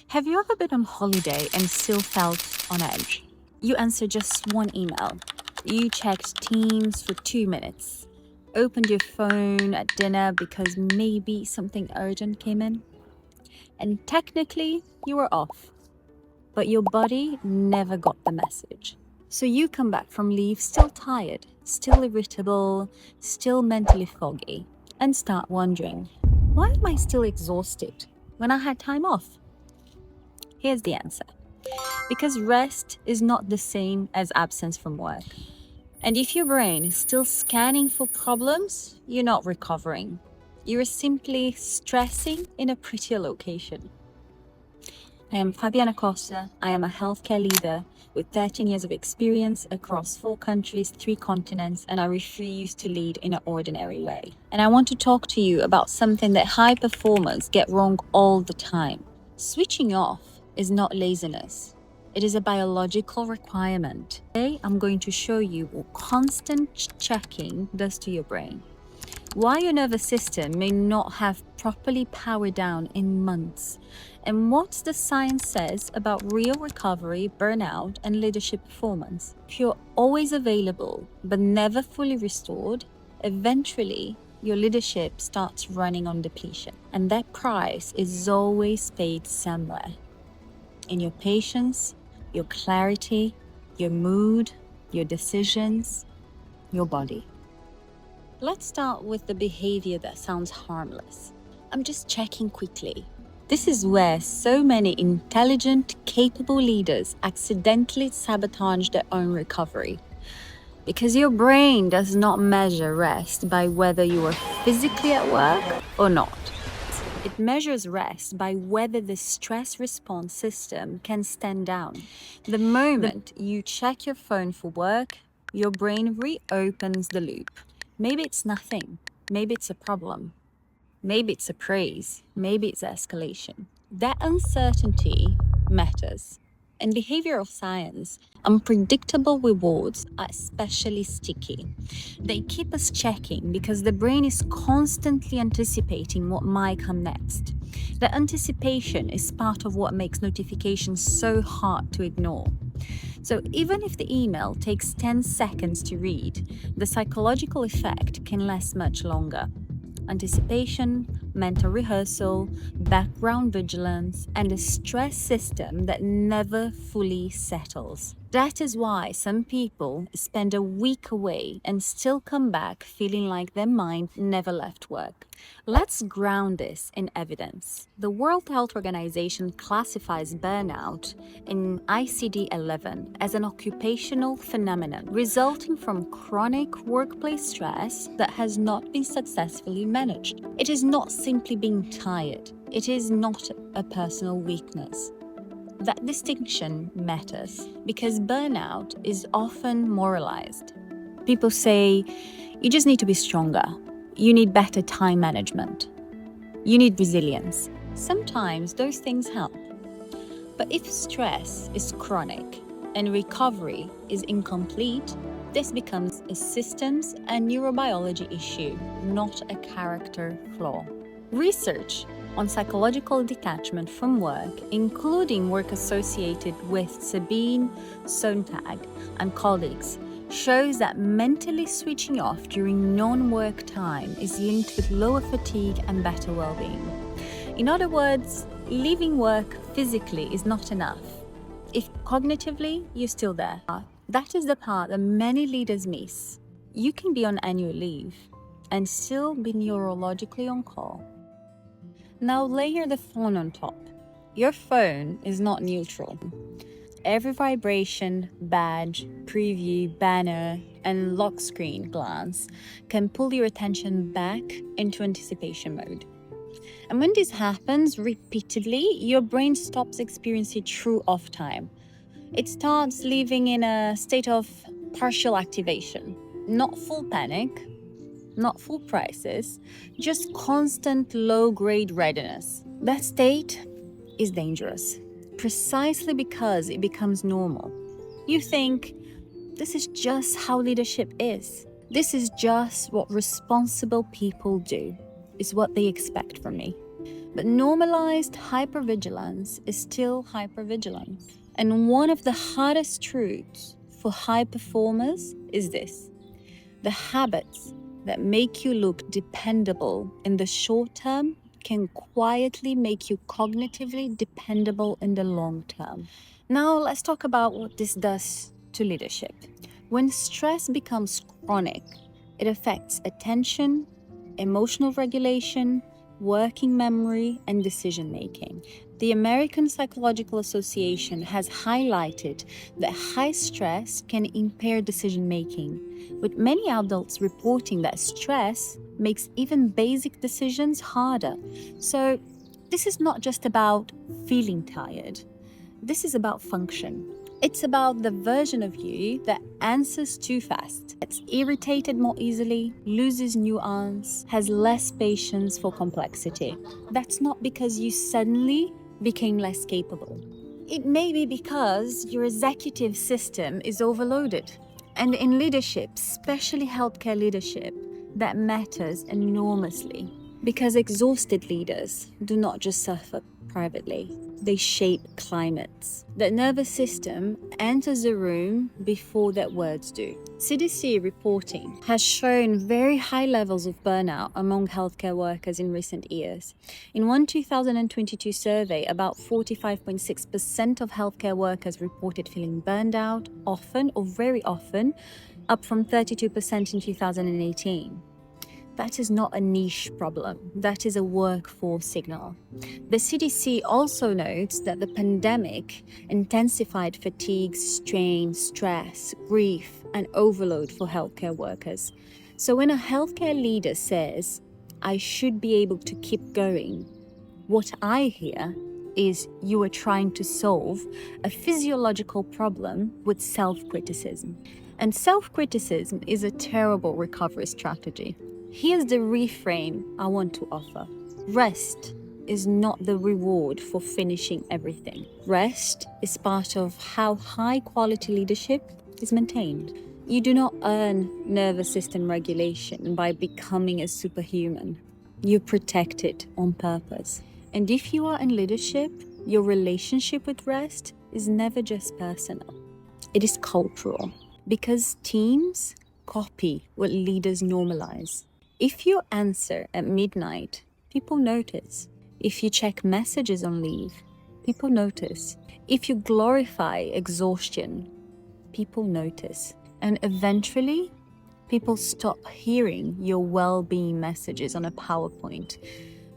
Have you ever been on holiday and still felt on edge? You answered just one email. You checked Teams for 2 minutes. Opened your phone at dinner because maybe something urgent came in. And technically, you were off. But your body never got the message. So you come back from leave still tired, still irritable, still mentally foggy, and start wondering, why am I still exhausted when I had time off? Here's the answer. Because rest is not the same as absence from work. And if your brain is still scanning for problems, you're not recovering. You're simply stressing in a prettier location. I am Fabiana Costa. I am a healthcare leader with 13 years of experience across 4 countries, 3 continents, and I refuse to lead in an ordinary way. And I want to talk to you about something that high performers get wrong all the time. Switching off is not laziness. It is a biological requirement. Today, I'm going to show you what constant checking does to your brain. Why your nervous system may not have properly powered down in months, and what the science says about real recovery, burnout, and leadership performance. If you're always available but never fully restored, eventually your leadership starts running on depletion. And that price is always paid somewhere. In your patience, your clarity, your mood, your decisions, your body. Let's start with the behavior that sounds harmless. I'm just checking quickly. This is where so many intelligent, capable leaders accidentally sabotage their own recovery. Because your brain does not measure rest by whether you are physically at work or not. It measures rest by whether the stress response system can stand down. The moment you check your phone for work, your brain reopens the loop. Maybe it's nothing. Maybe it's a problem. Maybe it's a praise. Maybe it's escalation. That uncertainty matters. In behavioral science, unpredictable rewards are especially sticky. They keep us checking because the brain is constantly anticipating what might come next. The anticipation is part of what makes notifications so hard to ignore. So even if the email takes 10 seconds to read, the psychological effect can last much longer. Anticipation, mental rehearsal, background vigilance, and a stress system that never fully settles. That is why some people spend a week away and still come back feeling like their mind never left work. Let's ground this in evidence. The World Health Organization classifies burnout in ICD-11 as an occupational phenomenon resulting from chronic workplace stress that has not been successfully managed. It is not simply being tired. It is not a personal weakness. That distinction matters because burnout is often moralized. People say, you just need to be stronger. You need better time management. You need resilience. Sometimes those things help. But if stress is chronic and recovery is incomplete, this becomes a systems and neurobiology issue, not a character flaw. Research on psychological detachment from work, including work associated with Sabine Sontag and colleagues, shows that mentally switching off during non-work time is linked with lower fatigue and better well-being. In other words, leaving work physically is not enough. If cognitively you're still there, that is the part that many leaders miss. You can be on annual leave and still be neurologically on call. Now layer the phone on top. Your phone is not neutral. Every vibration, badge, preview, banner, and lock screen glance can pull your attention back into anticipation mode. And when this happens repeatedly, your brain stops experiencing true off time. It starts living in a state of partial activation, not full panic, not full crisis, just constant low-grade readiness. That state is dangerous, precisely because it becomes normal. You think, this is just how leadership is. This is just what responsible people do. It's what they expect from me. But normalized hypervigilance is still hypervigilance. And one of the hardest truths for high performers is this: the habits that make you look dependable in the short term can quietly make you cognitively dependable in the long term. Now, let's talk about what this does to leadership. When stress becomes chronic, it affects attention, emotional regulation, working memory, and decision making. The American Psychological Association has highlighted that high stress can impair decision making, with many adults reporting that stress makes even basic decisions harder. So, this is not just about feeling tired. This is about function. It's about the version of you that answers too fast, gets irritated more easily, loses nuance, has less patience for complexity. That's not because you suddenly became less capable. It may be because your executive system is overloaded. And in leadership, especially healthcare leadership, that matters enormously. Because exhausted leaders do not just suffer privately, they shape climates. The nervous system enters the room before their words do. CDC reporting has shown very high levels of burnout among healthcare workers in recent years. In one 2022 survey, about 45.6% of healthcare workers reported feeling burned out often or very often, up from 32% in 2018. That is not a niche problem. That is a workforce signal. The CDC also notes that the pandemic intensified fatigue, strain, stress, grief, and overload for healthcare workers. So when a healthcare leader says, "I should be able to keep going," what I hear is you are trying to solve a physiological problem with self-criticism. And self-criticism is a terrible recovery strategy. Here's the reframe I want to offer. Rest is not the reward for finishing everything. Rest is part of how high-quality leadership is maintained. You do not earn nervous system regulation by becoming a superhuman. You protect it on purpose. And if you are in leadership, your relationship with rest is never just personal. It is cultural. Because teams copy what leaders normalize. If you answer at midnight, people notice. If you check messages on leave, people notice. If you glorify exhaustion, people notice. And eventually, people stop hearing your well-being messages on a PowerPoint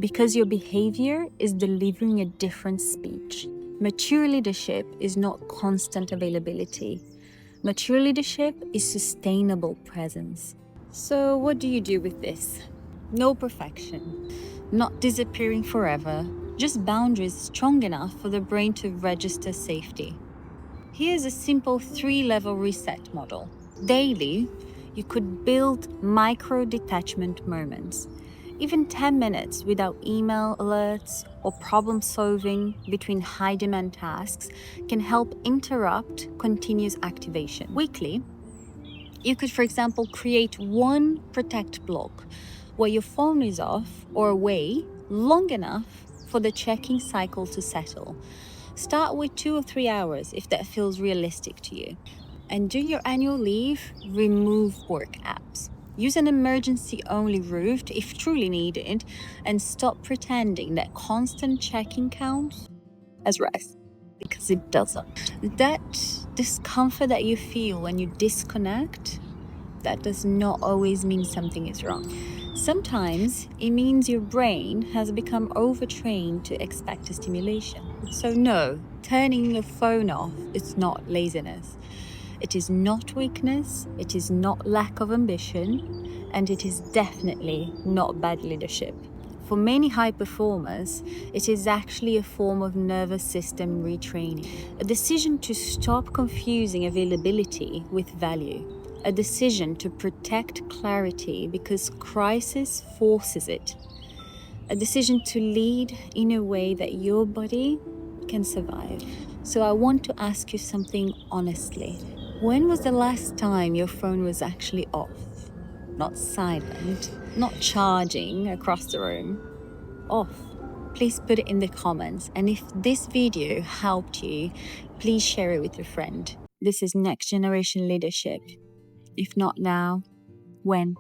because your behavior is delivering a different speech. Mature leadership is not constant availability. Mature leadership is sustainable presence. So what do you do with this? No perfection, not disappearing forever, just boundaries strong enough for the brain to register safety. Here's a simple 3-level reset model. Daily, you could build micro-detachment moments. Even 10 minutes without email alerts or problem solving between high-demand tasks can help interrupt continuous activation. Weekly, you could, for example, create one protect block where your phone is off or away long enough for the checking cycle to settle. Start with 2 or 3 hours if that feels realistic to you. And during your annual leave, remove work apps. Use an emergency-only route if truly needed, and stop pretending that constant checking counts as rest, because it doesn't. That discomfort that you feel when you disconnect, that does not always mean something is wrong. Sometimes it means your brain has become overtrained to expect a stimulation. So no, turning your phone off is not laziness. It is not weakness, it is not lack of ambition, and it is definitely not bad leadership. For many high performers, it is actually a form of nervous system retraining, a decision to stop confusing availability with value, a decision to protect clarity because crisis forces it, a decision to lead in a way that your body can survive. So I want to ask you something honestly. When was the last time your phone was actually off? Not silent, not charging across the room. Off. Please put it in the comments. And if this video helped you, please share it with your friend. This is next generation leadership. If not now, when?